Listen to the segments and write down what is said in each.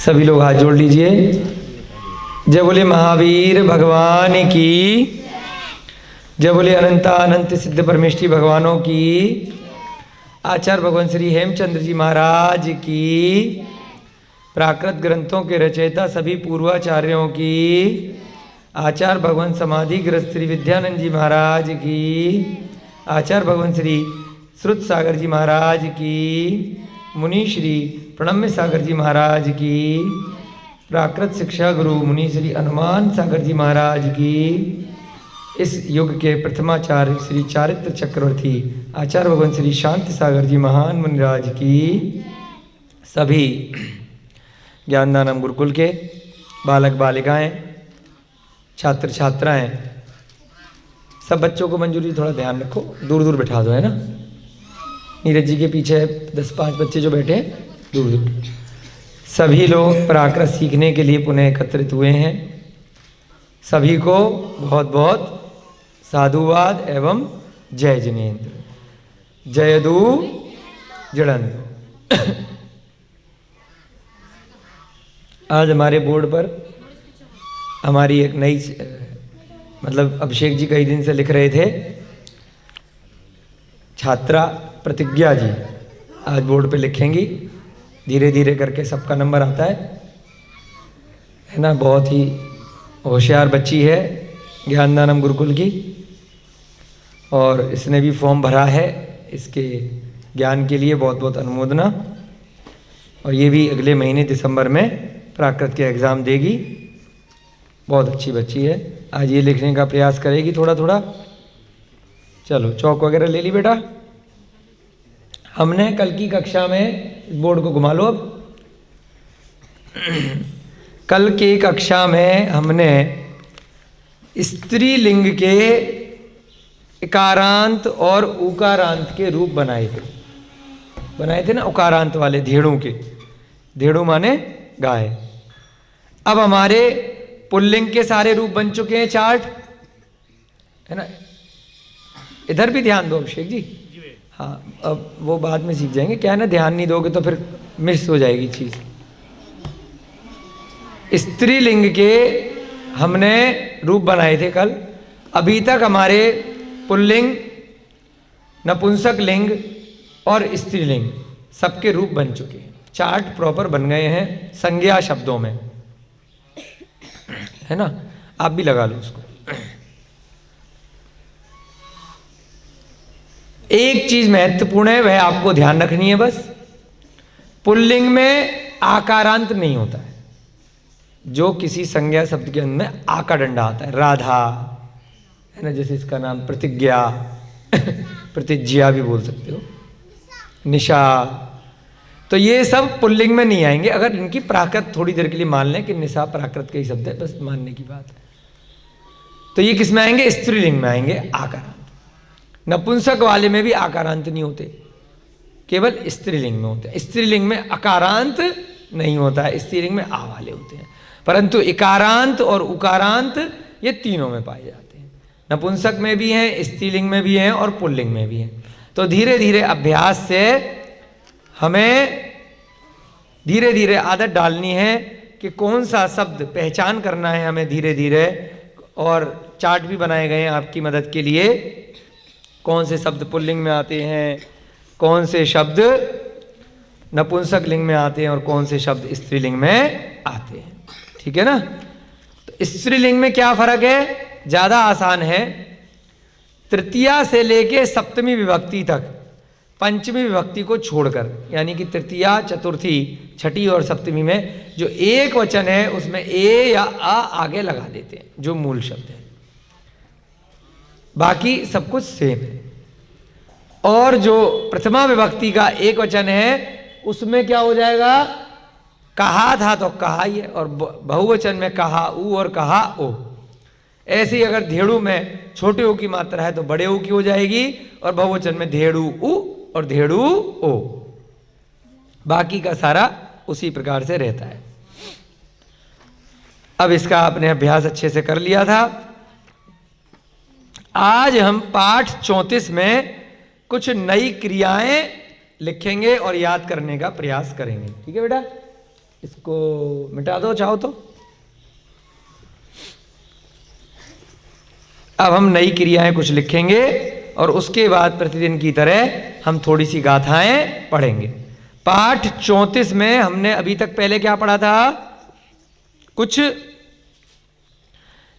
सभी लोग हाथ जोड़ लीजिए। जय बोले महावीर भगवान की, जय बोले अनंत सिद्ध परमेष्ठी भगवानों की, आचार्य भगवान श्री हेमचंद्र जी महाराज की, प्राकृत ग्रंथों के रचयिता सभी पूर्वाचार्यों की, आचार्य भगवान समाधि ग्रस्त श्री विद्यानंद जी महाराज की, आचार्य भगवान श्री श्रुत सागर जी महाराज की, मुनि श्री प्रणम्य सागर जी महाराज की, प्राकृत शिक्षा गुरु मुनि श्री हनुमान सागर जी महाराज की, इस युग के प्रथमाचार्य श्री चारित्र चक्रवर्ती आचार्य भगवान श्री शांति सागर जी महान मुनिराज की, सभी ज्ञानदानम गुरुकुल के बालक बालिकाएं, छात्र छात्राएं, सब बच्चों को मंजूरी थोड़ा ध्यान रखो, दूर दूर बैठा दो, है ना। नीरज जी के पीछे 10-5 बच्चे जो बैठे हैं दूर दूर, सभी लोग प्राकृत सीखने के लिए पुनः एकत्रित हुए हैं। सभी को बहुत बहुत साधुवाद एवं जय जिनेन्द्र, जयदू जड़ंदू। आज हमारे बोर्ड पर हमारी एक नई मतलब अभिषेक जी कई दिन से लिख रहे थे, छात्रा प्रतिज्ञा जी आज बोर्ड पे लिखेंगी। धीरे धीरे करके सबका नंबर आता है ना। बहुत ही होशियार बच्ची है ज्ञानदानम गुरुकुल की, और इसने भी फॉर्म भरा है इसके ज्ञान के लिए, बहुत बहुत अनुमोदना। और ये भी अगले महीने दिसंबर में प्राकृत के एग्ज़ाम देगी। बहुत अच्छी बच्ची है। आज ये लिखने का प्रयास करेगी थोड़ा थोड़ा। चलो चौक वगैरह ले ली बेटा। हमने कल की कक्षा में, इस बोर्ड को घुमा लो अब, कल की कक्षा में हमने स्त्रीलिंग के इकारांत और उकारांत के रूप बनाए थे ना, उकारांत वाले धेड़ों के। धेड़ू माने गाय। अब हमारे पुल्लिंग के सारे रूप बन चुके हैं, चार्ट है ना। इधर भी ध्यान दो अभिषेक जी। हाँ, अब वो बाद में सीख जाएंगे, क्या है ना, ध्यान नहीं दोगे तो फिर मिस हो जाएगी चीज। स्त्रीलिंग के हमने रूप बनाए थे कल। अभी तक हमारे पुल्लिंग, नपुंसक लिंग और स्त्रीलिंग सबके रूप बन चुके हैं। चार्ट प्रॉपर बन गए हैं संज्ञा शब्दों में, है ना। आप भी लगा लो उसको। एक चीज महत्वपूर्ण है, वह आपको ध्यान रखनी है बस। पुल्लिंग में आकारांत नहीं होता है। जो किसी संज्ञा शब्द के अंदर में आका डंडा आता है, राधा है ना, जैसे इसका नाम प्रतिज्ञा, प्रतिज्ञा भी बोल सकते हो, निशा, तो ये सब पुल्लिंग में नहीं आएंगे। अगर इनकी प्राकृत थोड़ी देर के लिए मान लें कि निशा प्राकृत का ही शब्द है, बस मानने की बात है, तो ये किस में आएंगे? स्त्रीलिंग में आएंगे, आकारांत। नपुंसक वाले में भी आकारांत नहीं होते, केवल स्त्रीलिंग में होते हैं। स्त्रीलिंग में अकारांत नहीं होता है, स्त्रीलिंग में आ वाले होते हैं। परंतु इकारांत और उकारांत ये तीनों में पाए जाते हैं। नपुंसक में भी हैं, स्त्रीलिंग में भी हैं और पुल्लिंग में भी हैं। तो धीरे धीरे अभ्यास से हमें धीरे धीरे आदत डालनी है कि कौन सा शब्द पहचान करना है हमें धीरे धीरे। और चार्ट भी बनाए गए हैं आपकी मदद के लिए, कौन से शब्द पुल्लिंग में आते हैं, कौन से शब्द नपुंसक लिंग में आते हैं और कौन से शब्द स्त्रीलिंग में आते हैं। ठीक है ना। तो स्त्रीलिंग में क्या फर्क है? ज्यादा आसान है। तृतीया से लेके सप्तमी विभक्ति तक, पंचमी विभक्ति को छोड़कर, यानी कि तृतीया, चतुर्थी, छठी और सप्तमी में जो एक वचन है उसमें ए या आ आगे लगा देते हैं, जो मूल शब्द है। बाकी सब कुछ सेम है। और जो प्रथमा विभक्ति का एक वचन है उसमें क्या हो जाएगा? कहा था तो कहा ही है, और बहुवचन में कहा ऊ और कहा ओ। ऐसे ही अगर धेड़ू में छोटे ऊ की मात्रा है तो बड़े ऊ की हो जाएगी, और बहुवचन में धेड़ू ऊ और धेड़ू ओ। बाकी का सारा उसी प्रकार से रहता है। अब इसका आपने अभ्यास अच्छे से कर लिया था। आज हम पाठ 34 में कुछ नई क्रियाएं लिखेंगे और याद करने का प्रयास करेंगे। ठीक है बेटा। इसको मिटा दो चाहो तो। अब हम नई क्रियाएं कुछ लिखेंगे और उसके बाद प्रतिदिन की तरह हम थोड़ी सी गाथाएं पढ़ेंगे। पाठ 34 में हमने अभी तक पहले क्या पढ़ा था? कुछ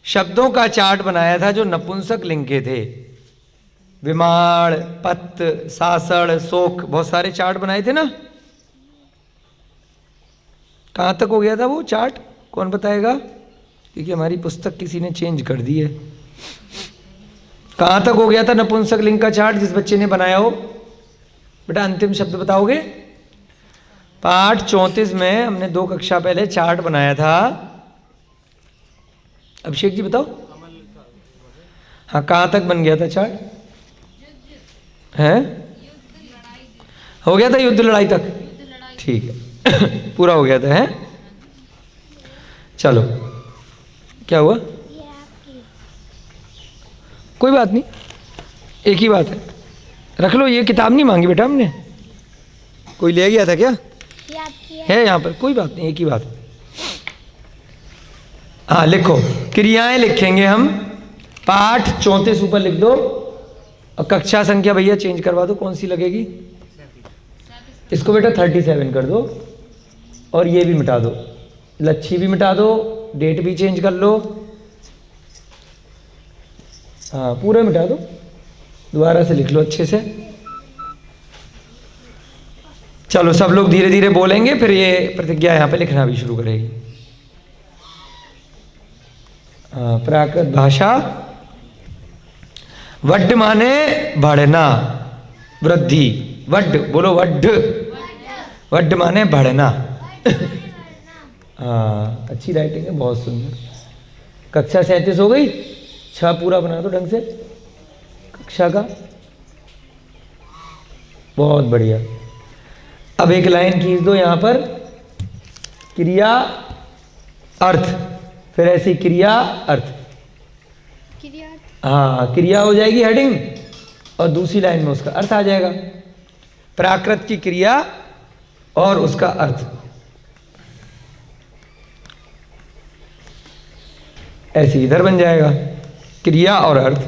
शब्दों का चार्ट बनाया था जो नपुंसक लिंग के थे। विमाण, पत्त, सासड़, शोक, बहुत सारे चार्ट बनाए थे ना। कहाँ तक हो गया था वो चार्ट? कौन बताएगा? क्योंकि हमारी पुस्तक किसी ने चेंज कर दी है। कहाँ तक हो गया था नपुंसक लिंग का चार्ट जिस बच्चे ने बनाया हो? बेटा अंतिम शब्द बताओगे? पाठ 34 में हमने 2 कक्षा पहले चार्ट बनाया था। अभिषेक जी बताओ। हाँ, कहाँ तक बन गया था चार्ट? है? हो गया था युद्ध लड़ाई तक? ठीक है पूरा हो गया था। है? चलो, क्या हुआ? कोई बात नहीं, एक ही बात है, रख लो। ये किताब नहीं मांगी बेटा हमने। कोई ले गया था क्या? है यहाँ पर, कोई बात नहीं, एक ही बात है। हाँ लिखो, क्रियाएं लिखेंगे हम। पाठ 34 ऊपर लिख दो। और कक्षा संख्या भैया चेंज करवा दो, कौन सी लगेगी? इसको बेटा 37 कर दो और ये भी मिटा दो, लच्छी भी मिटा दो, डेट भी चेंज कर लो। हाँ पूरा मिटा दो, दोबारा से लिख लो अच्छे से। चलो सब लोग धीरे धीरे बोलेंगे, फिर ये प्रतिज्ञा यहाँ पे लिखना भी शुरू करेगी। प्राकृत भाषा। वड्ड माने बढ़ना, वृद्धि। वड्ड बोलो, वड्ड। वड्ड माने बढ़ना। हाँ अच्छी राइटिंग है, बहुत सुंदर। कक्षा 37 हो गई। 6 पूरा बना दो ढंग से कक्षा का। बहुत बढ़िया। अब एक लाइन खींच दो यहाँ पर, क्रिया अर्थ, फिर ऐसी क्रिया अर्थ। हाँ क्रिया हो जाएगी हेडिंग और दूसरी लाइन में उसका अर्थ आ जाएगा। प्राकृत की क्रिया और उसका अर्थ, ऐसे इधर बन जाएगा, क्रिया और अर्थ।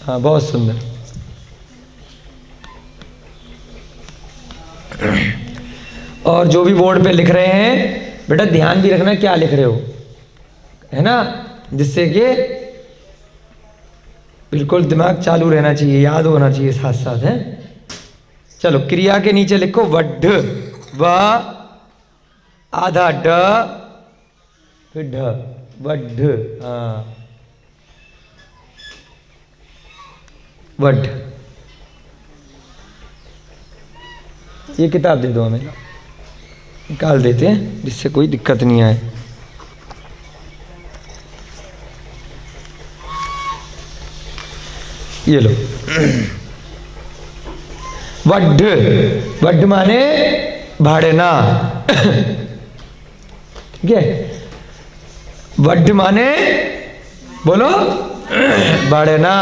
हाँ बहुत सुंदर। और जो भी बोर्ड पे लिख रहे हैं बेटा ध्यान भी रखना क्या लिख रहे हो, है ना, जिससे कि बिल्कुल दिमाग चालू रहना चाहिए, याद होना चाहिए साथ साथ। है चलो, क्रिया के नीचे लिखो वड्ढ, व आधा ड फिर ढ, वड्ढ। हाँ वड्ढ। ये किताब दे दो हमें, निकाल देते हैं जिससे कोई दिक्कत नहीं आए। ये लो। वड्ढ, वड्ढ माने भाड़ना। ठीक है, वड्ढ माने बोलो भाड़ना।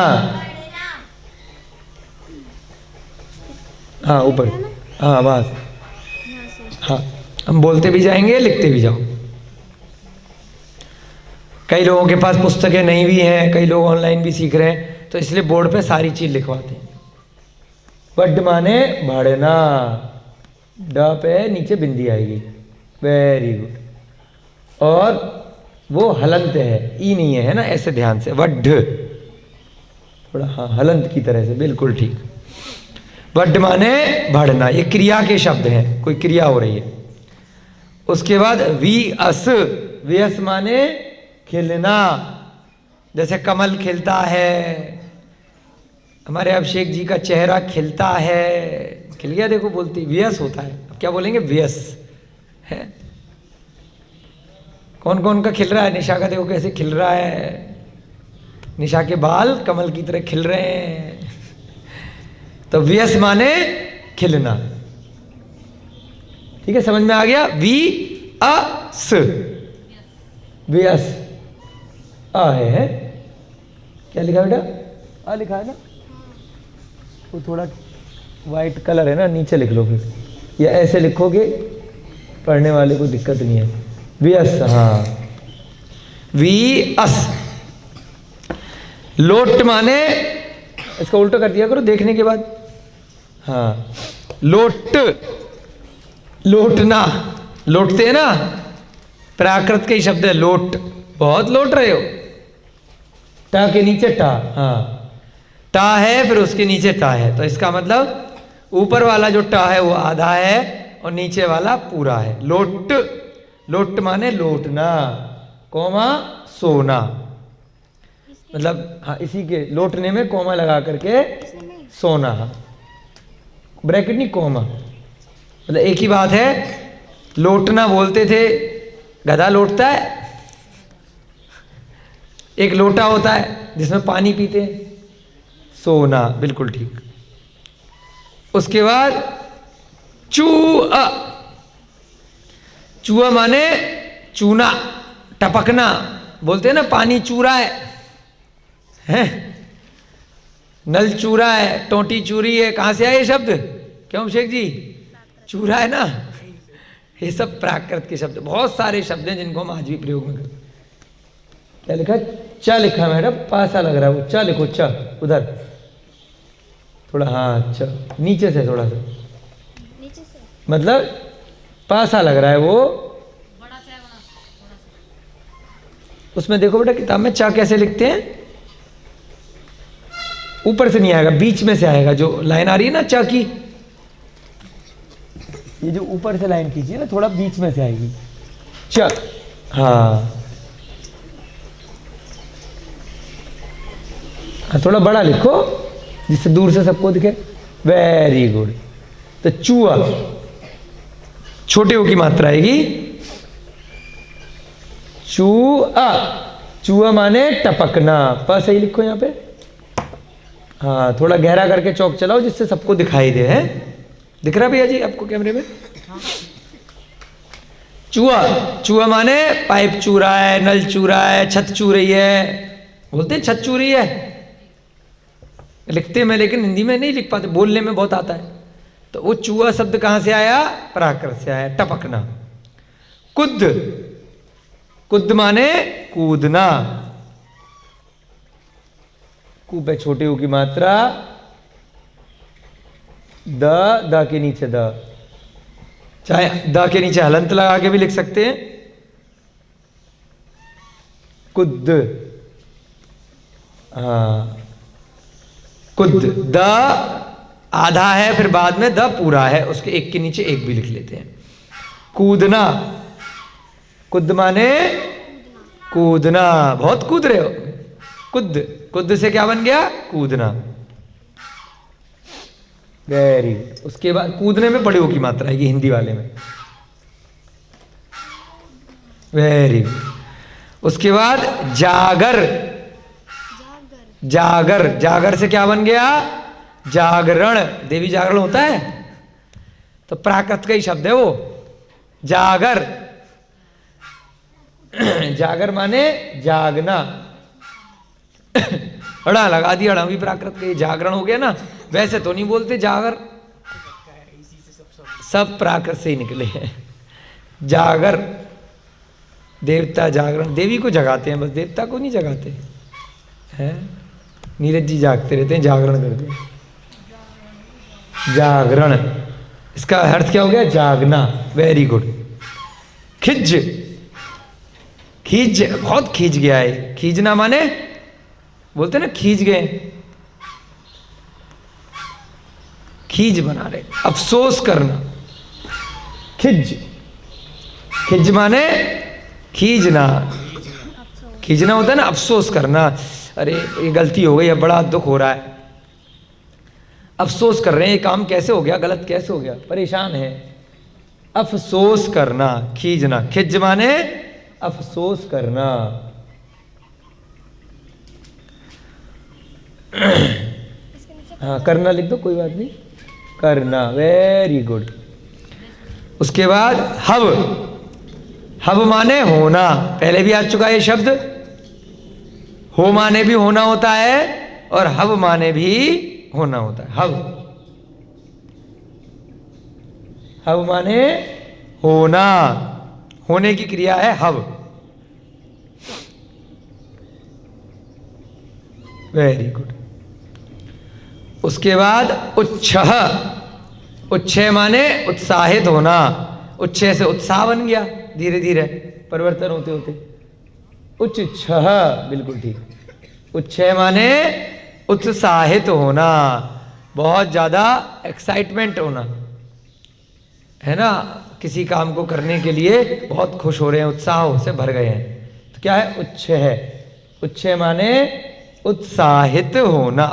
हाँ ऊपर, हाँ बस। हाँ हम बोलते भी जाएंगे, लिखते भी जाओ। कई लोगों के पास पुस्तकें नहीं भी हैं, कई लोग ऑनलाइन भी सीख रहे हैं, तो इसलिए बोर्ड पे सारी चीज लिखवाते हैं। वड्ढ माने भाड़ना, ड पे नीचे बिंदी आएगी। Very good. और वो हलंत है, ई नहीं है ना, ऐसे ध्यान से। वड्ढ थोड़ा हाँ हलंत की तरह से, बिल्कुल ठीक। वड्ढ माने भाड़ना, ये क्रिया के शब्द हैं, कोई क्रिया हो रही है। उसके बाद वी अस, वियस माने खिलना, जैसे कमल खिलता है, हमारे अभिषेक जी का चेहरा खिलता है, खिल गया देखो, बोलती वियस होता है। अब क्या बोलेंगे? वियस है। कौन कौन का खिल रहा है? निशा का देखो कैसे खिल रहा है, निशा के बाल कमल की तरह खिल रहे हैं। तो वियस माने खिलना। ठीक है, समझ में आ गया? We us, वियस। आ है क्या लिखा बेटा? आ लिखा है ना, वो थोड़ा वाइट कलर है ना, नीचे लिख लो फिर, या ऐसे लिखोगे पढ़ने वाले को दिक्कत नहीं है। वियस, हाँ, वी अस। लोट माने, इसका उल्टा कर दिया करो देखने के बाद। हाँ, लोट, लोटना, लोटते हैं ना, प्राकृत के ही शब्द है लोट। बहुत लोट रहे हो। टा के नीचे टा, हाँ, टा है फिर उसके नीचे टा है, तो इसका मतलब ऊपर वाला जो टा है वो आधा है और नीचे वाला पूरा है। लोट, लोट माने लोटना, कोमा सोना, मतलब हाँ इसी के लोटने में कोमा लगा करके सोना, ब्रैकेट नहीं कोमा, मतलब एक ही बात है। लोटना बोलते थे, गधा लोटता है, एक लोटा होता है जिसमें पानी पीते हैं, सोना, बिल्कुल ठीक। उसके बाद चूआ, चूआ माने चूना, टपकना, बोलते हैं ना पानी चूरा है? नल चूरा है, टोटी चूरी है, कहाँ से आए ये शब्द? क्यों शेख जी? चूरा है ना। ये सब प्राकृत के शब्द, बहुत सारे शब्द हैं जिनको हम आज भी प्रयोग में करते हैं। क्या लिखा? चा लिखा मैडम, पासा लग रहा है वो, चा लिखो, चा उधर थोड़ा, हाँ चा नीचे से थोड़ा सा, नीचे से मतलब पासा लग रहा है वो, बड़ा चा, उसमें देखो बेटा किताब में चा कैसे लिखते हैं, ऊपर से नहीं आएगा, बीच में से आएगा। जो लाइन आ रही है ना चा की, ये जो ऊपर से लाइन खींचिए ना, थोड़ा बीच में से आएगी चा, हाँ थोड़ा बड़ा लिखो जिससे दूर से सबको दिखे। Very good. तो चूआ, छोटे ओ की मात्रा आएगी, चूआ, चूआ माने टपकना, प सही लिखो यहाँ पे, हाँ थोड़ा गहरा करके चौक चलाओ जिससे सबको दिखाई दे। है दिख रहा भैया जी आपको कैमरे में? चूआ, चूआ माने पाइप चूरा है, नल चूरा है, छत चू रही है, बोलते हैं छत चू रही है, लिखते में लेकिन हिंदी में नहीं लिख पाते, बोलने में बहुत आता है। तो वो चूहा शब्द कहां से आया? प्राकृत से आया, टपकना। कुद, कुद माने कूदना, कूब है छोटे ऊ की मात्रा, द के नीचे द, चाहे द के नीचे हलंत लगा के भी लिख सकते हैं, कुद, हाँ कुद, द आधा है फिर बाद में द पूरा है, उसके एक के नीचे एक भी लिख लेते हैं। कूदना, कुद माने कूदना, बहुत कूद रहे हो, कुद, कुद से क्या बन गया? कूदना। वेरी, उसके बाद कूदने में बड़े ओ की मात्रा है, ये हिंदी वाले में। वेरी, उसके बाद जागर, जागर, जागर से क्या बन गया? जागरण, देवी जागरण होता है तो प्राकृत का ही शब्द है वो, जागर। जागर माने जागना, अड़ा लगा दिया, अड़ा भी प्राकृत का, जागरण हो गया ना। वैसे तो नहीं बोलते जागर, सब प्राकृत से ही निकले हैं। जागर, देवता जागरण, देवी को जगाते हैं बस, देवता को नहीं जगाते हैं। नीरज जी जागते रहते हैं, जागरण करते हैं, जागरण, इसका अर्थ क्या हो गया? जागना। Very good. खिज, खींच, बहुत खींच गया है, खींचना माने बोलते ना खींच गए, खींच बना रहे, अफसोस करना। खिज, खिज माने खींचना, खींचना होता है ना अफसोस करना, अरे ये गलती हो गई, अब बड़ा दुख हो रहा है, अफसोस कर रहे हैं ये काम कैसे हो गया, गलत कैसे हो गया, परेशान है, अफसोस करना, खींचना। खिज माने अफसोस करना। हाँ करना लिख दो, कोई बात नहीं, करना। Very good. उसके बाद हव, हव माने होना, पहले भी आ चुका है ये शब्द। हो माने भी होना होता है और हव माने भी होना होता है। हव, हव माने होना, होने की क्रिया है हव। Very good. उसके बाद उच्छह, उच्छय माने उत्साहित होना, उच्छय से उत्साह बन गया, धीरे धीरे परिवर्तन होते होते उच्छह, बिल्कुल ठीक। उच्छय माने उत्साहित होना, बहुत ज्यादा एक्साइटमेंट होना, है ना, किसी काम को करने के लिए बहुत खुश हो रहे हैं, उत्साह से भर गए हैं, तो क्या है, उच्छय है। उच्छय माने उत्साहित होना।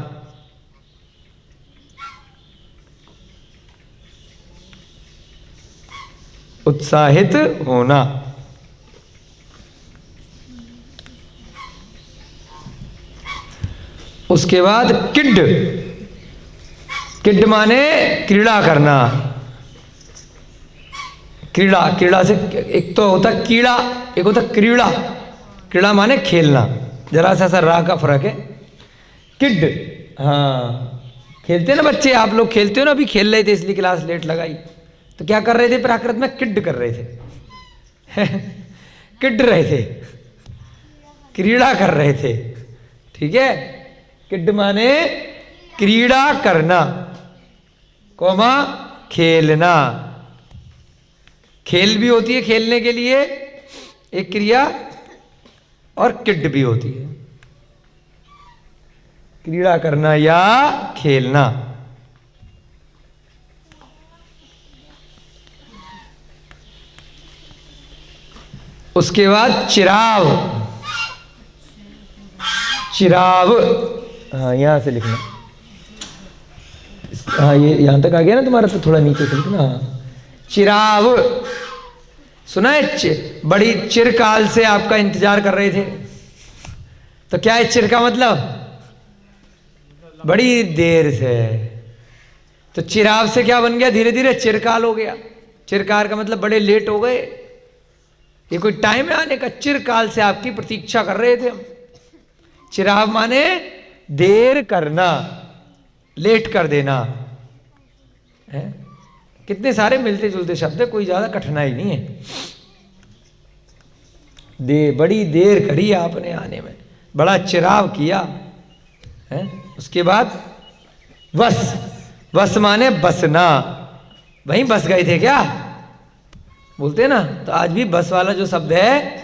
उत्साहित होना। उसके बाद किड, किड माने क्रीड़ा करना। क्रीड़ा, क्रीड़ा से एक तो होता कीड़ा, एक होता क्रीड़ा। क्रीड़ा माने खेलना, जरा सा रा का फर्क है। किड, हाँ, खेलते ना बच्चे, आप लोग खेलते हो ना, अभी खेल रहे थे इसलिए क्लास लेट लगाई, तो क्या कर रहे थे, प्राकृत में किड कर रहे थे किड रहे थे, क्रीड़ा कर रहे थे, ठीक है। किड माने क्रीड़ा करना, कोमा खेलना। खेल भी होती है खेलने के लिए एक क्रिया, और किड भी होती है क्रीड़ा करना या खेलना। उसके बाद चिराव, चिराव, हाँ यहां से लिखना, हाँ ये यहां तक आ गया ना तुम्हारा, तो थोड़ा नीचे से लिखना। हाँ, चिराव सुना है, बड़ी चिरकाल से आपका इंतजार कर रहे थे, तो क्या है चिर का मतलब, बड़ी देर से, तो चिराव से क्या बन गया, धीरे धीरे चिरकाल हो गया। चिरकाल का मतलब बड़े लेट हो गए, ये कोई टाइम है आने का, चिरकाल से आपकी प्रतीक्षा कर रहे थे हम। चिराव माने देर करना, लेट कर देना है। कितने सारे मिलते जुलते शब्द है, कोई ज्यादा कठिनाई नहीं है। बड़ी देर करी आपने आने में, बड़ा चिराव किया है। उसके बाद वस, वस माने बसना, वहीं बस गए थे क्या बोलते हैं ना, तो आज भी बस वाला जो शब्द है,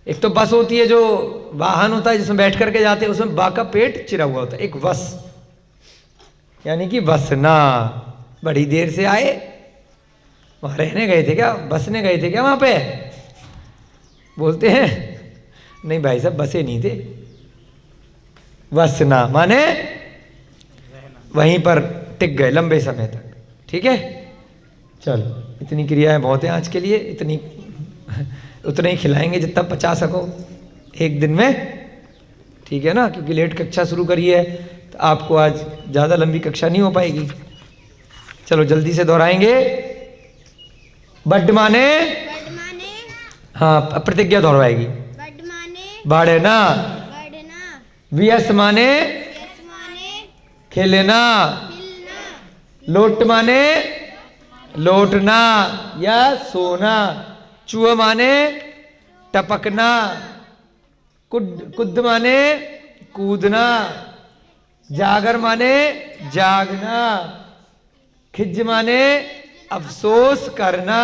एक तो बस होती है जो वाहन होता है जिसमें बैठ करके जाते हैं, उसमें बा का पेट चिरा हुआ होता है, एक वस यानी कि बसना। बड़ी देर से आए, वहां रहने गए थे क्या, बसने गए थे क्या वहां पे, बोलते हैं नहीं भाई साहब बसे नहीं थे। वसना माने वहीं पर टिक गए लंबे समय तक, ठीक है। चलो इतनी क्रियाएं बहुत हैं आज के लिए, इतनी उतना ही खिलाएंगे जितना पचा सको एक दिन में, ठीक है ना, क्योंकि लेट कक्षा शुरू करी है तो आपको आज ज़्यादा लंबी कक्षा नहीं हो पाएगी। चलो जल्दी से दोहराएंगे। बड माने, हाँ प्रतिज्ञा दोहराएगी, बाढ़ना, वियस माने खेलना, लोट माने लौटना या सोना, चूहा माने टपकना, कुद माने कूदना, जागर माने जागना, खिज माने अफसोस करना,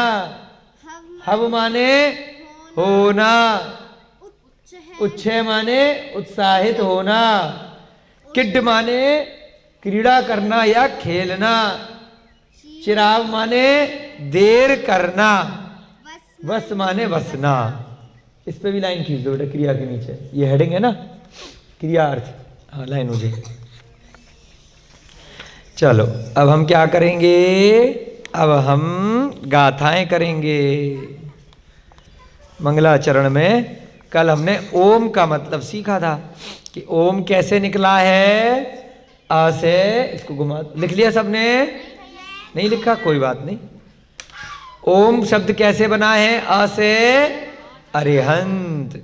हव माने होना, उच्छय माने उत्साहित होना, किड माने क्रीड़ा करना या खेलना, चिराव माने देर करना, वस माने वसना। इस पे भी लाइन खींच दो बेटा, क्रिया के नीचे, ये हेडिंग है ना, क्रिया अर्थ, हाँ लाइन हो जाए। चलो अब हम क्या करेंगे, अब हम गाथाएं करेंगे। मंगलाचरण में कल हमने ओम का मतलब सीखा था कि ओम कैसे निकला है, आ से, इसको घुमा, लिख लिया सबने, नहीं लिखा कोई बात नहीं। ओम शब्द कैसे बना है, आ से अरिहंत,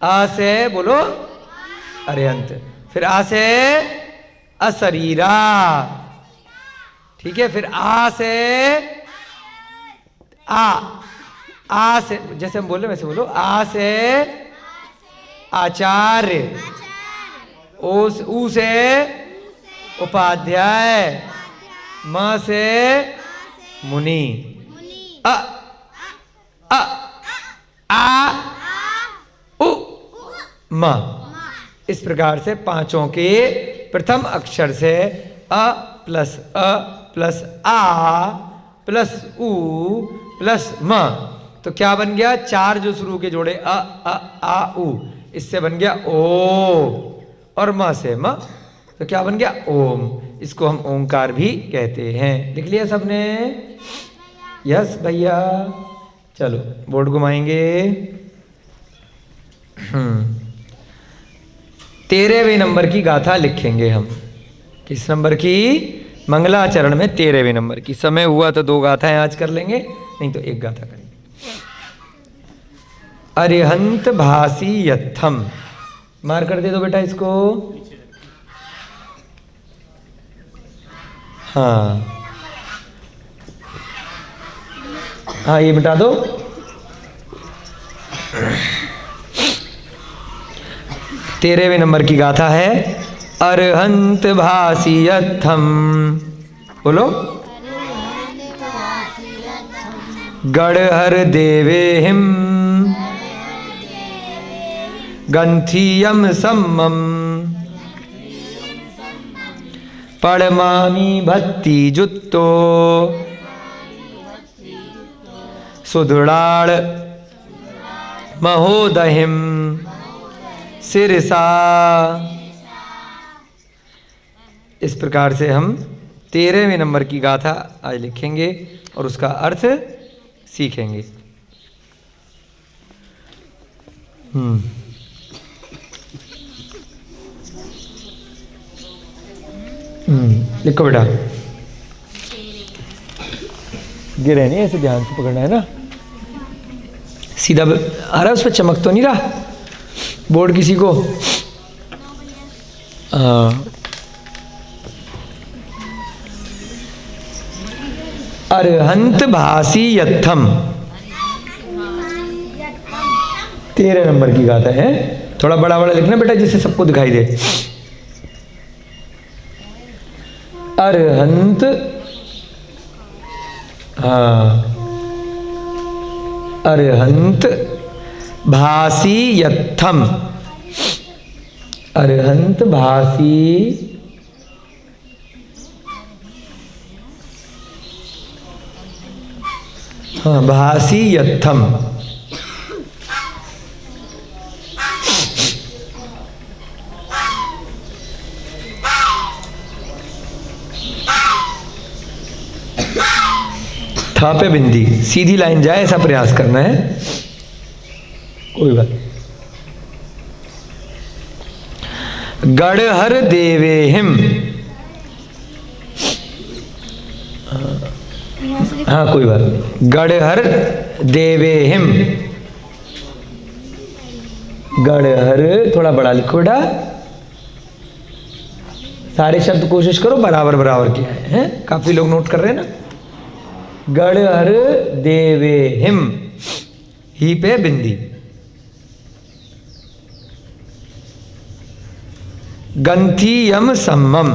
आ से बोलो अरिहंत, फिर आ से अशरीरा, ठीक है, फिर आ से आ से, जैसे हम बोल रहे वैसे बोलो। आ से आचार्य, ऊ से उपाध्याय, म से मुनि, आ उ म। इस प्रकार से पांचों के प्रथम अक्षर से अ प्लस आ प्लस उ प्लस म, तो क्या बन गया? चार जो शुरू के जोड़े आ उ, इससे बन गया ओ, और म से म, तो क्या बन गया? ओम। इसको हम ओंकार भी कहते हैं। लिख लिया सबने? यस भैया। चलो बोर्ड घुमाएंगे। 13वें नंबर की गाथा लिखेंगे हम। किस नंबर की? मंगलाचरण में 13वें नंबर की। समय हुआ तो 2 गाथाएं आज कर लेंगे, नहीं तो 1 गाथा करेंगे। अरिहंत भासी यत्थम, मार कर दे दो बेटा इसको। हाँ हाँ, ये मिटा दो। तेरहवें नंबर की गाथा है अरहंत भासी यत्थम। बोलो। गढ़हर देवे हिम गंथियम सम्मम पड़मामी भक्ति जुत्तो सुदृढ़ महोदहिम सिरसा। इस प्रकार से हम 13वें नंबर की गाथा आज लिखेंगे और उसका अर्थ सीखेंगे। लिखो बेटा। गिरे नहीं, ऐसे ध्यान से पकड़ना है ना। सीधा आ रहा है, उस पर चमक तो नहीं रहा बोर्ड किसी को? अरहंत भासी यत्थम 13 नंबर की गाथा है। थोड़ा बड़ा बड़ा लिखना बेटा, जिससे सबको दिखाई दे। अरहंत, अरहंत भासी यत्थम, अरहंत भासी भासी यत्थम। था पे बिंदी, सीधी लाइन जाए ऐसा प्रयास करना है। कोई बात। गढ़हर देवे हिम, हाँ कोई बात नहीं। गढ़हर देवे हिम, गढ़हर थोड़ा बड़ा लिखो बेटा। सारे शब्द कोशिश करो बराबर बराबर के हैं। काफी लोग नोट कर रहे हैं ना। गढ़हर देवे हिम, ही पे बिंदी। गंथियम सम्मम,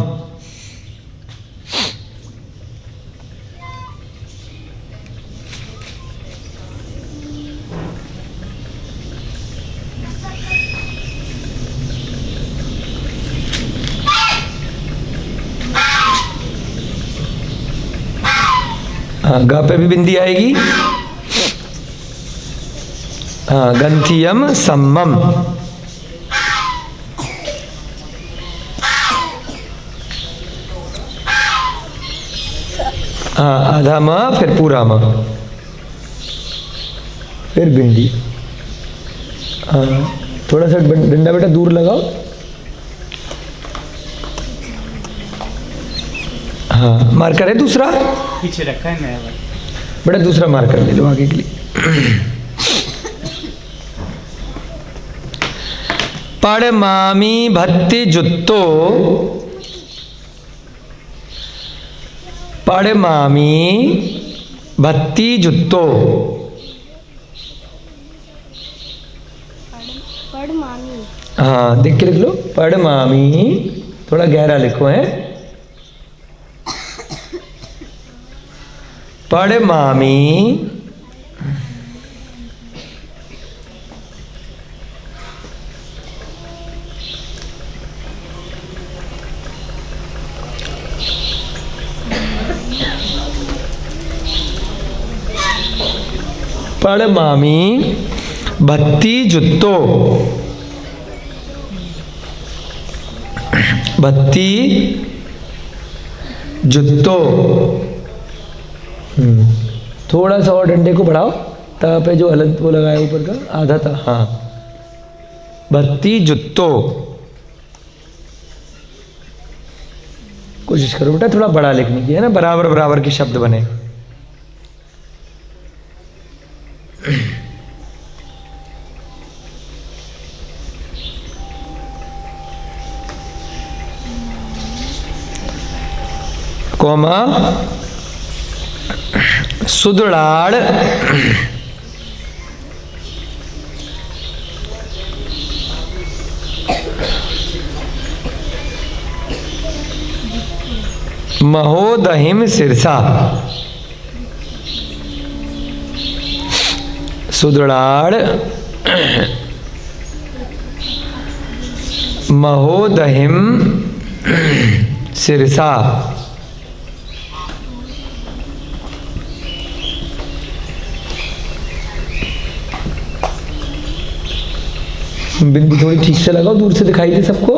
ग पे भी बिंदी आएगी। हाँ, गंथियम सम्मम। हाँ, आधा म फिर पूरा म, फिर बिंदी। हाँ, थोड़ा सा डंडा बेटा दूर लगाओ। हाँ, मार्कर है दूसरा पीछे रखा है नया बेटा, दूसरा मार्कर ले लो आगे के लिए। पड़मामी भत्ति जुत्तो, पड़मामी भत्ती जुत्तो, पड़मामी। हाँ देख के लिख लो, पड़मामी, थोड़ा गहरा लिखो है, पड़मामी, पड़मामी, भत्ती जुत्तो, भत्ती जुत्तो। थोड़ा सा और डंडे को बढ़ाओ, ता पे जो हलंत वो लगाया ऊपर का आधा था, हाँ, भत्ती जुत्तो। कोशिश करो बेटा थोड़ा बड़ा लिखने की, है ना, बराबर बराबर के शब्द बने। कोमा, सुदड़ाड़, महोदहिम सिरसा, सुदड़ाड़, महोदहिम सिरसा। बिंदी थोड़ी ठीक से लगाओ, दूर से दिखाई दे सबको।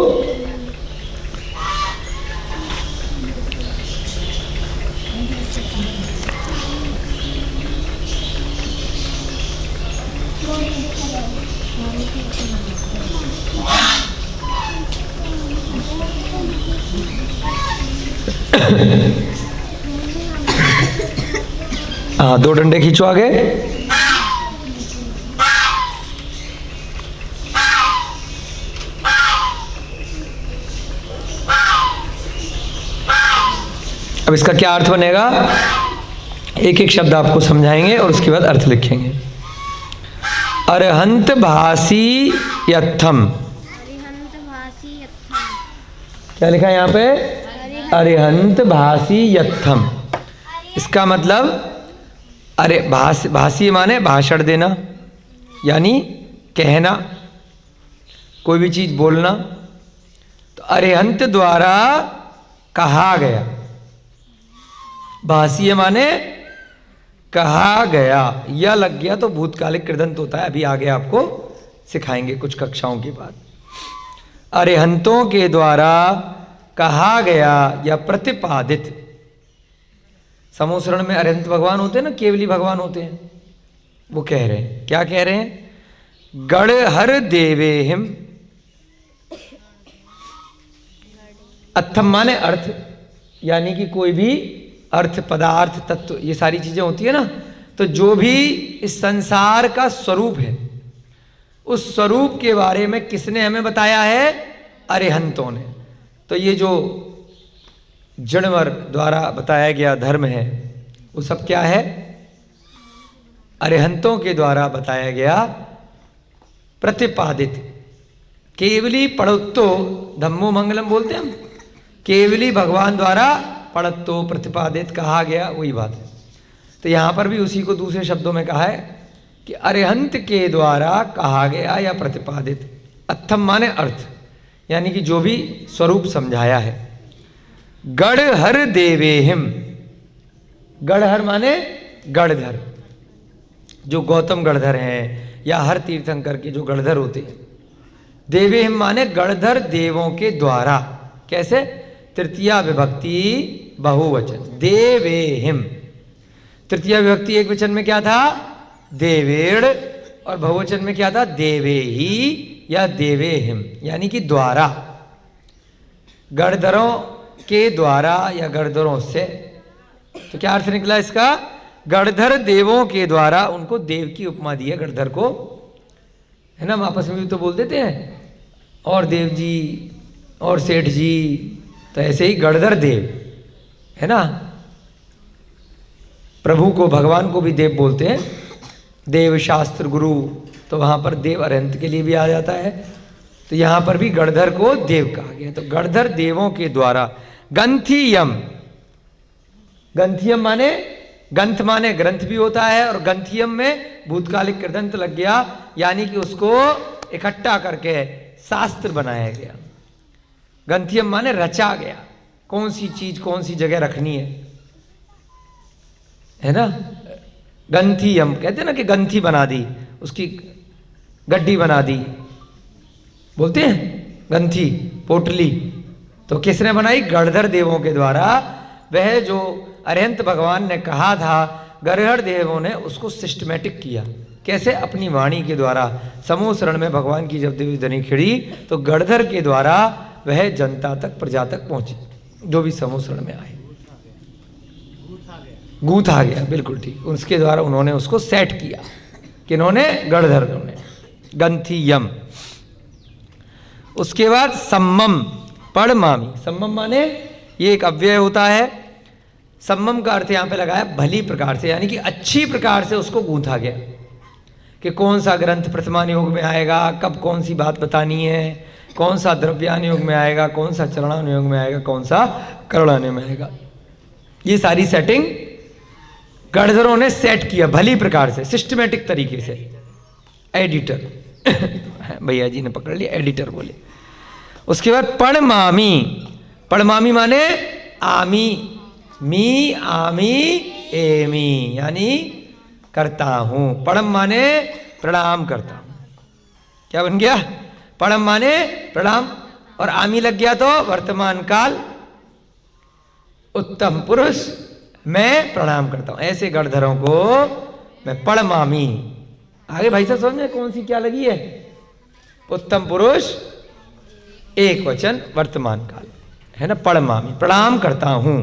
हाँ, 2 डंडे खींचो आगे। अब इसका क्या अर्थ बनेगा, एक एक शब्द आपको समझाएंगे और उसके बाद अर्थ लिखेंगे। अरहंत भासी यत्थम, क्या लिखा है यहाँ पे, अरिहंत भासी यत्थम। इसका मतलब, अरे भासी माने भाषण देना, यानी कहना, कोई भी चीज बोलना। तो अरिहंत द्वारा कहा गया, भासीय माने कहा गया, या लग गया तो भूतकालिक कृदंत होता है, अभी आगे आपको सिखाएंगे कुछ कक्षाओं के बाद। अरिहंतों के द्वारा कहा गया या प्रतिपादित। समूसरण में अरिहंत भगवान होते हैं ना, केवली भगवान होते हैं, वो कह रहे हैं, क्या कह रहे हैं, गढ़हर देवेहिम, अत्थम माने अर्थ, यानी कि कोई भी अर्थ, पदार्थ, तत्व, ये सारी चीजें होती है ना, तो जो भी इस संसार का स्वरूप है, उस स्वरूप के बारे में किसने हमें बताया है, अरिहंतों ने। तो ये जो जड़वर द्वारा बताया गया धर्म है, वो सब क्या है, अरिहंतों के द्वारा बताया गया प्रतिपादित। केवली पड़त्तो धम्मो मंगलम बोलते हैं हम, केवली भगवान द्वारा पड़त्तो प्रतिपादित कहा गया, वही बात है। तो यहाँ पर भी उसी को दूसरे शब्दों में कहा है कि अरिहंत के द्वारा कहा गया या प्रतिपादित। अत्थम माने अर्थ, यानी कि जो भी स्वरूप समझाया है। गढ़हर देवेहिम, गढ़हर माने गढ़धर, जो गौतम गढ़धर हैं या हर तीर्थंकर के जो गढ़धर होते हैं। देवेहिम माने गढ़धर देवों के द्वारा, कैसे, तृतीया विभक्ति बहुवचन, देवेहिम। तृतीया विभक्ति एक वचन में क्या था, देवेड़, और बहुवचन में क्या था, देवेही या देवेहिम, यानी कि द्वारा, गढ़धरों के द्वारा या गढ़धरों से। तो क्या अर्थ निकला इसका, गढ़धर देवों के द्वारा, उनको देव की उपमा दी है गढ़धर को, है ना, हम आपस में भी तो बोल देते हैं, और देव जी और सेठ जी, तो ऐसे ही गढ़धर देव, है ना। प्रभु को, भगवान को भी देव बोलते हैं, देव शास्त्र गुरु, तो वहाँ पर देव अरहंत के लिए भी आ जाता है। तो यहाँ पर भी गणधर को देव कहा गया। तो गणधर देवों के द्वारा गंथियम, गंथियम माने, ग्रंथ माने ग्रंथ भी होता है, और गंथियम में भूतकालिक कृदंत लग गया, यानी कि उसको इकट्ठा करके शास्त्र बनाया गया। गंथियम माने रचा गया, कौन सी चीज कौन सी जगह रखनी है ना। गंथियम कहते हैं ना कि गंथी बना दी, उसकी गड्डी बना दी, बोलते हैं गंथी, पोटली। तो किसने बनाई? गणधर देवों के द्वारा। वह जो अरहंत भगवान ने कहा था, गणधर देवों ने उसको सिस्टमेटिक किया। कैसे? अपनी वाणी के द्वारा। समूह शरण में भगवान की जब देवी धनी खिड़ी, तो गणधर के द्वारा वह जनता तक, प्रजा तक पहुंची, जो भी समूह शरण में आए। गूंथ आ गया, बिल्कुल ठीक। उसके द्वारा उन्होंने उसको सेट किया। किन्होंने? गणधर ने। गंथियम। उसके बाद सम्मम, पड़मामी। सम्मम माने ये एक अव्यय होता है। सम्मम का अर्थ यहाँ पे लगाया भली प्रकार से, यानी कि अच्छी प्रकार से उसको गूंथा गया कि कौन सा ग्रंथ प्रथमान योग में आएगा, कब कौन सी बात बतानी है, कौन सा द्रव्यान योग में आएगा, कौन सा चरणान योग में आएगा, कौन सा करणान में आएगा। ये सारी सेटिंग गणधरों ने सेट किया भली प्रकार से, सिस्टमेटिक तरीके से। एडिटर भैया जी ने पकड़ लिया, एडिटर बोले। उसके बाद पड़मामी। पड़मामी माने आमी, मी आमी एमी, यानी करता हूं। पड़म माने प्रणाम करता हूं। क्या बन गया? पड़म माने प्रणाम, और आमी लग गया तो वर्तमान काल, उत्तम पुरुष, मैं प्रणाम करता हूं। ऐसे गणधरों को मैं पड़मामी। आगे भाई साहब समझ में कौन सी क्या लगी है? उत्तम पुरुष, एक वचन, वर्तमान काल, है ना। पड़मामी, प्रणाम करता हूं।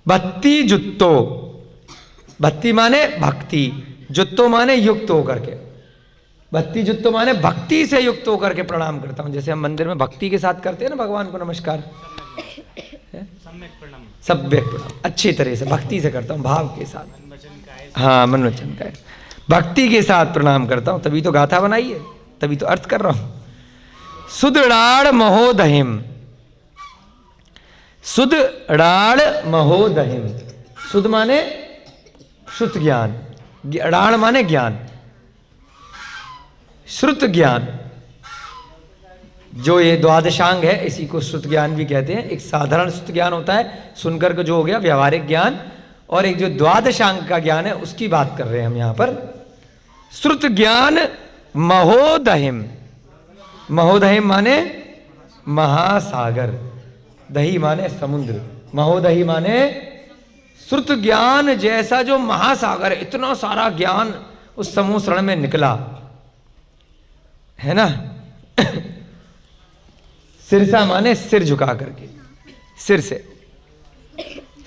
भक्ति जुत्तो। भक्ति माने भक्ति, जुत्तो माने युक्त होकर के। भक्ति जुत्तो माने भक्ति से युक्त होकर के प्रणाम करता हूं। जैसे हम मंदिर में भक्ति के साथ करते हैं ना भगवान को नमस्कार, सम्यक प्रणाम, अच्छी तरह से भक्ति से करता हूं, भाव के साथ। हाँ, मन वचन का भक्ति के साथ प्रणाम करता हूं, तभी तो गाथा बनाई है, तभी तो अर्थ कर रहा हूं। सुदृढ़ महोदहिम। सुदृढ़ महोदहिम। सुद माने श्रुत ज्ञान, अड़ाण माने ज्ञान, श्रुत ज्ञान। जो ये द्वादशांग है, इसी को श्रुत ज्ञान भी कहते हैं। एक साधारण श्रुत ज्ञान होता है, सुनकर के जो हो गया व्यावहारिक ज्ञान, और एक जो द्वादशांग का ज्ञान है, उसकी बात कर रहे हैं हम यहां पर। श्रुत ज्ञान महोदहिम। महोदहिम माने महासागर, दही माने समुद्र, महोदही माने श्रुत ज्ञान जैसा जो महासागर, इतना सारा ज्ञान उस समूह शरण में निकला, है ना। सिरसा माने सिर झुका करके, सिर से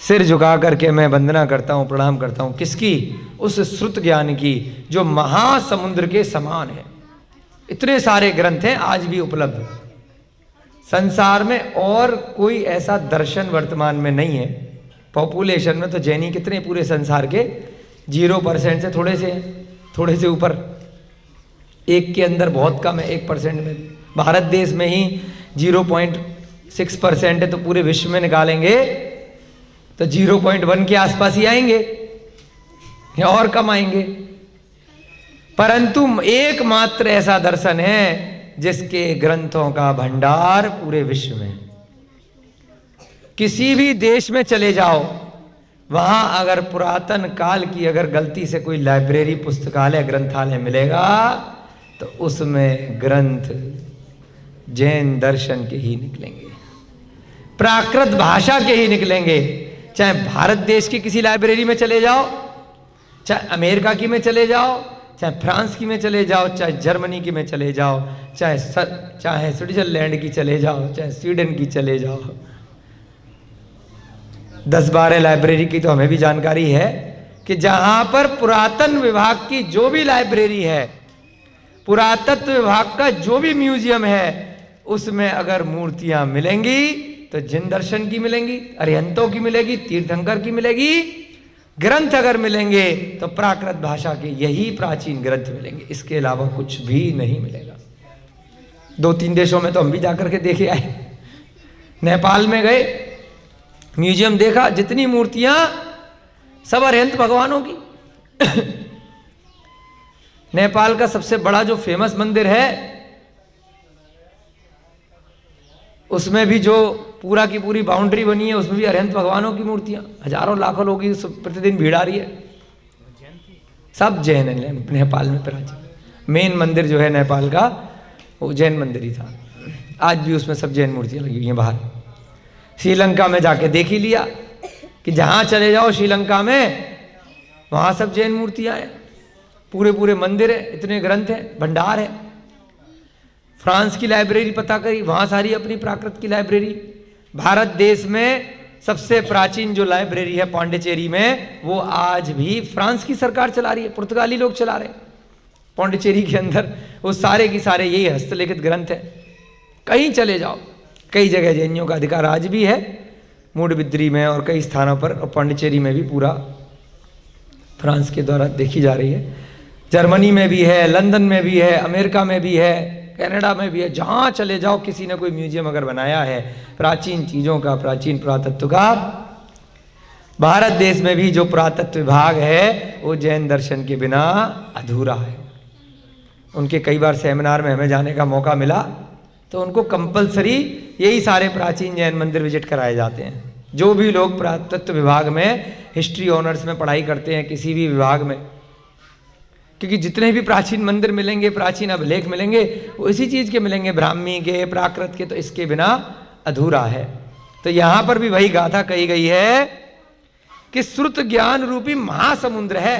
सिर झुका करके मैं वंदना करता हूं, प्रणाम करता हूं। किसकी? उस श्रुत ज्ञान की, जो महासमुद्र के समान है। इतने सारे ग्रंथ हैं आज भी उपलब्ध संसार में, और कोई ऐसा दर्शन वर्तमान में नहीं है। पॉपुलेशन में तो जैनी कितने पूरे संसार के? 0% से थोड़े से ऊपर, एक के अंदर बहुत कम है, 1% में। भारत देश में ही 0.6% है, तो पूरे विश्व में निकालेंगे तो 0.1 के आसपास ही आएंगे, या और कम आएंगे। परंतु एकमात्र ऐसा दर्शन है जिसके ग्रंथों का भंडार पूरे विश्व में। किसी भी देश में चले जाओ, वहां अगर पुरातन काल की अगर गलती से कोई लाइब्रेरी, पुस्तकालय, ग्रंथालय मिलेगा, तो उसमें ग्रंथ जैन दर्शन के ही निकलेंगे, प्राकृत भाषा के ही निकलेंगे। चाहे भारत देश की किसी लाइब्रेरी में चले जाओ, चाहे अमेरिका की में चले जाओ, चाहे फ्रांस की में चले जाओ, चाहे जर्मनी की में चले जाओ, चाहे स्विट्जरलैंड की चले जाओ, चाहे स्वीडन की चले जाओ। 10-12 लाइब्रेरी की तो हमें भी जानकारी है कि जहां पर पुरातन विभाग की जो भी लाइब्रेरी है, पुरातत्व विभाग का जो भी म्यूजियम है, उसमें अगर मूर्तियां मिलेंगी तो जिन दर्शन की मिलेंगी, अरिहंतों की मिलेगी, तीर्थंकर की मिलेगी, ग्रंथ अगर मिलेंगे तो प्राकृत भाषा के यही प्राचीन ग्रंथ मिलेंगे, इसके अलावा कुछ भी नहीं मिलेगा। 2-3 देशों में तो हम भी जाकर के देखे आए। नेपाल में गए, म्यूजियम देखा, जितनी मूर्तियां सब अरिहंत भगवानों की। नेपाल का सबसे बड़ा जो फेमस मंदिर है उसमें भी जो पूरा की पूरी बाउंड्री बनी है उसमें भी अरिहंत भगवानों की मूर्तियां, हजारों लाखों लोगों की प्रतिदिन भीड़ आ रही है। सब जैन है नेपाल में। प्राचीन मेन मंदिर जो है नेपाल का वो जैन मंदिर ही था। आज भी उसमें सब जैन मूर्तियां लगी हुई हैं बाहर। श्रीलंका में जाके देख ही लिया कि जहां चले जाओ श्रीलंका में वहां सब जैन मूर्तियां हैं, पूरे पूरे मंदिर है, इतने ग्रंथ है, भंडार है। फ्रांस की लाइब्रेरी पता करी, वहां सारी अपनी प्राकृत की लाइब्रेरी। भारत देश में सबसे प्राचीन जो लाइब्रेरी है पांडिचेरी में, वो आज भी फ्रांस की सरकार चला रही है, पुर्तगाली लोग चला रहे हैं। पांडिचेरी के अंदर वो सारे की सारे यही हस्तलिखित ग्रंथ है। कहीं चले जाओ, कई जगह जैनियों का अधिकार आज भी है, मूडबिद्री में और कई स्थानों पर, और पांडिचेरी में भी पूरा फ्रांस के द्वारा देखी जा रही है। जर्मनी में भी है, लंदन में भी है, अमेरिका में भी है, कनाडा में भी है। जहाँ चले जाओ किसी ने कोई म्यूजियम अगर बनाया है प्राचीन चीज़ों का, प्राचीन पुरातत्व का। भारत देश में भी जो पुरातत्व विभाग है वो जैन दर्शन के बिना अधूरा है। उनके कई बार सेमिनार में हमें जाने का मौका मिला तो उनको कंपलसरी यही सारे प्राचीन जैन मंदिर विजिट कराए जाते हैं। जो भी लोग पुरातत्व विभाग में हिस्ट्री ऑनर्स में पढ़ाई करते हैं किसी भी विभाग में, क्योंकि जितने भी प्राचीन मंदिर मिलेंगे, प्राचीन अभिलेख मिलेंगे, वो इसी चीज़ के मिलेंगे, ब्राह्मी के, प्राकृत के, तो इसके बिना अधूरा है। तो यहाँ पर भी वही गाथा कही गई है कि श्रुत ज्ञान रूपी महासमुद्र है।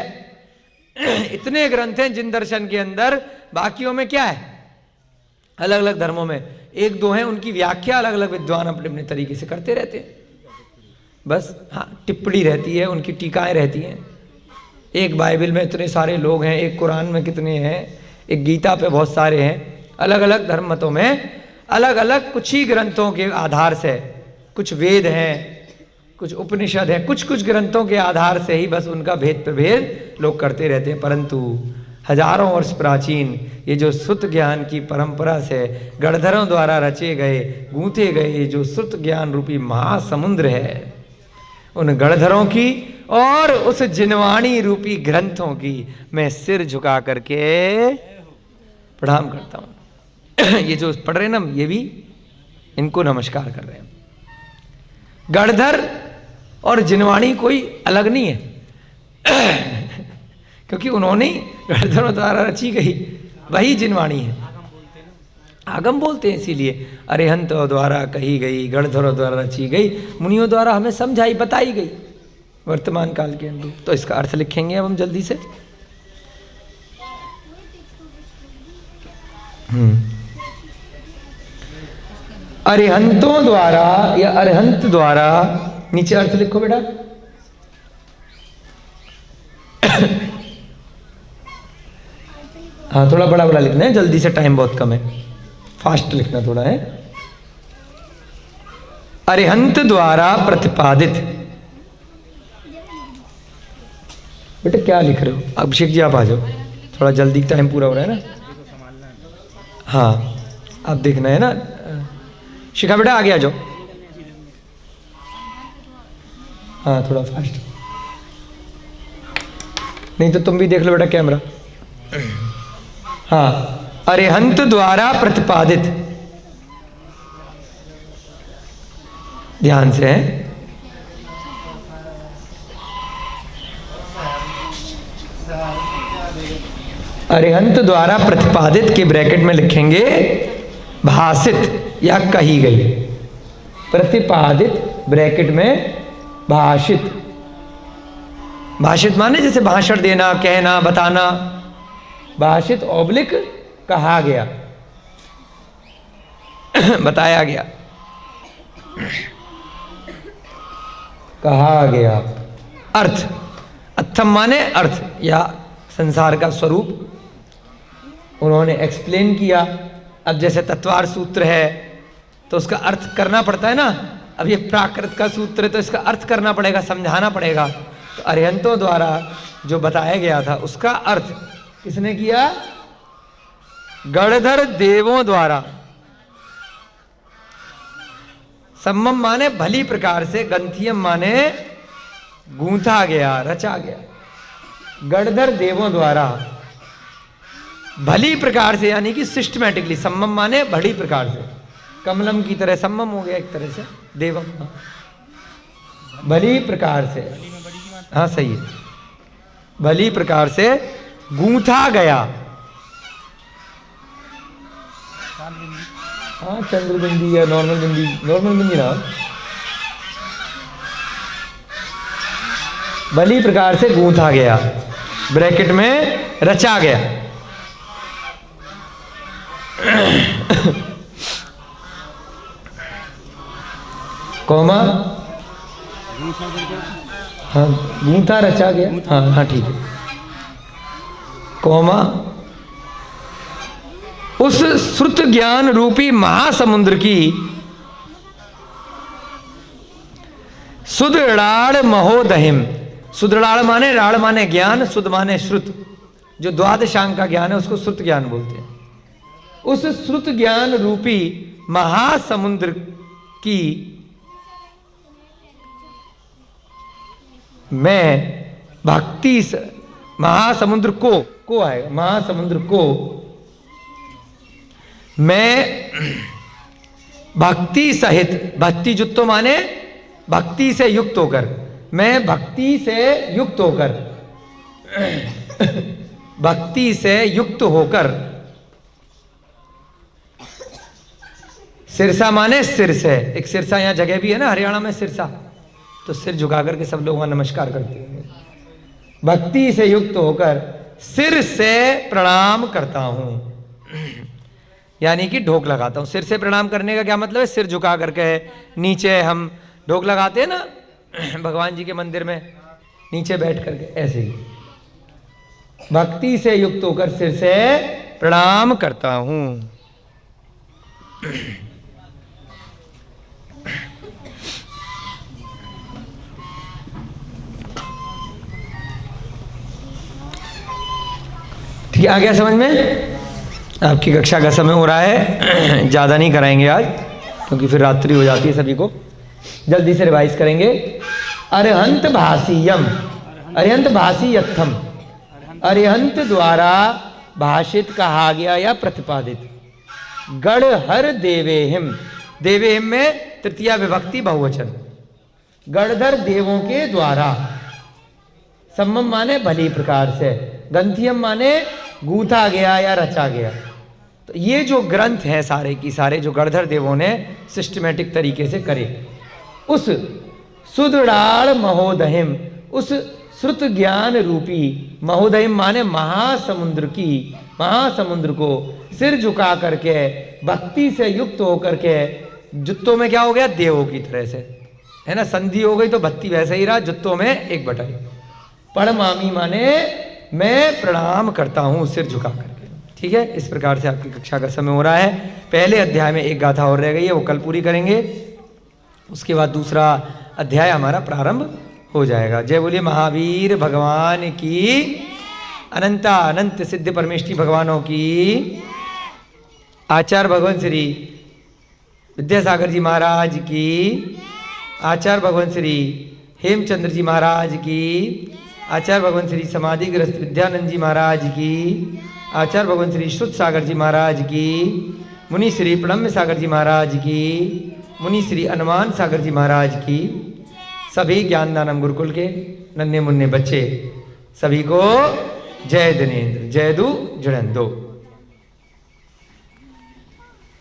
इतने ग्रंथ हैं जिन दर्शन के अंदर, बाकियों में क्या है, अलग अलग धर्मों में 1-2 हैं, उनकी व्याख्या अलग अलग विद्वान अपने अपने तरीके से करते रहते हैं। बस हाँ, टिप्पणी रहती है, उनकी टीकाएं रहती हैं। एक बाइबल में इतने सारे लोग हैं, एक कुरान में कितने हैं, एक गीता पे बहुत सारे हैं। अलग अलग धर्म मतों में अलग अलग कुछ ही ग्रंथों के आधार से, कुछ वेद हैं, कुछ उपनिषद हैं, कुछ कुछ ग्रंथों के आधार से ही बस उनका भेद प्रभेद लोग करते रहते हैं। परंतु हजारों वर्ष प्राचीन ये जो श्रुत ज्ञान की परंपरा से गणधरों द्वारा रचे गए, गूंथे गए जो श्रुत ज्ञान रूपी महासमुद्र है, उन गणधरों की और उस जिनवाणी रूपी ग्रंथों की मैं सिर झुका करके प्रणाम करता हूं। ये जो पढ़ रहे हैं ना, ये भी इनको नमस्कार कर रहे हैं। गणधर और जिनवाणी कोई अलग नहीं है, क्योंकि उन्होंने गणधरों द्वारा रची गई वही जिनवाणी है। आगम बोलते हैं, इसीलिए अरिहंतों द्वारा कही गई, गणधरों द्वारा रची गई, मुनियों द्वारा हमें समझाई बताई गई वर्तमान काल के अनुरूप। तो इसका अर्थ लिखेंगे अब हम जल्दी से। अरिहंतों द्वारा या अरिहंत द्वारा, नीचे अर्थ लिखो बेटा। हाँ, थोड़ा बड़ा बड़ा लिखना है, जल्दी से, टाइम बहुत कम है, फास्ट लिखना थोड़ा है। अरिहंत द्वारा प्रतिपादित, बेटा क्या लिख रहे हो? अभिषेक जी आप आ जाओ, थोड़ा जल्दी, टाइम पूरा हो रहा है ना। हाँ, आप देखना है ना। शिखा बेटा आगे आ जाओ। हाँ, थोड़ा फास्ट, नहीं तो तुम भी देख लो बेटा कैमरा। हाँ, अरिहंत द्वारा प्रतिपादित, ध्यान से है। अरिहंत द्वारा प्रतिपादित के ब्रैकेट में लिखेंगे भाषित या कही गई। प्रतिपादित ब्रैकेट में भाषित, भाषित माने जैसे भाषण देना, कहना, बताना। भाषित ऑब्लिक कहा गया, बताया गया, कहा गया। अर्थ, अर्थम माने अर्थ या संसार का स्वरूप उन्होंने एक्सप्लेन किया। अब जैसे तत्वार सूत्र है तो उसका अर्थ करना पड़ता है ना। अब ये प्राकृत का सूत्र है तो इसका अर्थ करना पड़ेगा, समझाना पड़ेगा। तो अरिहंतों द्वारा जो बताया गया था उसका अर्थ किसने किया? गणधर देवों द्वारा। सम्मम माने भली प्रकार से, गंथियम माने गूंथा गया, रचा गया। गणधर देवों द्वारा भली प्रकार से, यानी कि सिस्टमैटिकली। सम्मम माने भली प्रकार से, कमलम की तरह सम्मम हो गया एक तरह से, देवम। भली प्रकार से, हाँ सही है, भली प्रकार से गूंथा गया। हाँ चंद्र बिंदी या नॉर्मल बिंदी, नॉर्मल बिंदी ना, भली प्रकार से गूंथा गया, ब्रैकेट में रचा गया। कौमा, हाँ गूंथा रचा गया, हाँ हाँ ठीक है। कौमा, उस श्रुत ज्ञान रूपी महासमुद्र की सुदृढ़ महोदहिम। सुदृढ़ माने, राड़ माने ज्ञान, सुद माने श्रुत, जो द्वादशांग का ज्ञान है उसको श्रुत ज्ञान बोलते हैं। उस श्रुत ज्ञान रूपी महासमुद्र की मैं भक्ति से, महासमुद्र को आएगा, महासमुद्र को मैं भक्ति सहित, भक्ति जुत्तो माने भक्ति से युक्त होकर, मैं भक्ति से युक्त होकर, भक्ति से युक्त होकर, सिरसा माने सिर से, एक सिरसा यहाँ जगह भी है ना हरियाणा में, सिरसा, तो सिर झुका करके सब लोग वहां नमस्कार करते हैं। भक्ति से युक्त होकर सिर से प्रणाम करता हूं, यानी कि ढोक लगाता हूं। सिर से प्रणाम करने का क्या मतलब है? सिर झुका करके, नीचे हम ढोक लगाते हैं ना भगवान जी के मंदिर में, नीचे बैठ करके, ऐसे ही भक्ति से युक्त होकर सिर से प्रणाम करता हूं। ठीक आ गया समझ में? आपकी कक्षा का समय हो रहा है, ज़्यादा नहीं कराएंगे आज क्योंकि फिर रात्रि हो जाती है सभी को। जल्दी से रिवाइज करेंगे। अरहंत भाषीयम, अरहंत भाषीयत्थम, अरहंत द्वारा भाषित कहा गया या प्रतिपादित। गणहर देवेहिम, देवेहिम में तृतीया विभक्ति बहुवचन, गणधर देवों के द्वारा। सम्मम माने भली प्रकार से, गंथियम माने गूंथा गया या रचा गया। तो ये जो ग्रंथ हैं सारे की सारे जो गणधर देवों ने सिस्टमेटिक तरीके से करे, उस सुदृढ़ महोदहिम, उस श्रुत ज्ञान रूपी, महोदहिम माने महासमुद्र की, महासमुद्र को सिर झुका करके भक्ति से युक्त होकर के, जुत्तों में क्या हो गया? देवों की तरह से, है ना, संधि हो गई तो भक्ति वैसे ही रहा, जुत्तों में एक बटाई। पढ़मामी माने मैं प्रणाम करता हूं सिर झुका करके। ठीक है, इस प्रकार से आपकी कक्षा का समय हो रहा है। पहले अध्याय में एक गाथा और रह गई है, वो कल पूरी करेंगे, उसके बाद दूसरा अध्याय हमारा प्रारंभ हो जाएगा। जय बोलिए महावीर भगवान की, अनंता अनंत सिद्ध परमेष्टि भगवानों की, आचार्य भगवान श्री विद्यासागर जी महाराज की, आचार्य भगवान श्री हेमचंद्र जी महाराज की, आचार्य भगवान श्री समाधिग्रस्त विद्यानंद जी महाराज की, आचार्य भगवान श्री श्रुत सागर जी महाराज की, मुनि श्री प्रणम्य सागर जी महाराज की, मुनि श्री अनुमान सागर जी महाराज की, सभी ज्ञानदानम गुरुकुल के नन्हे मुन्ने बच्चे सभी को जय दिनेन्द्र, जय दू जड़न दो।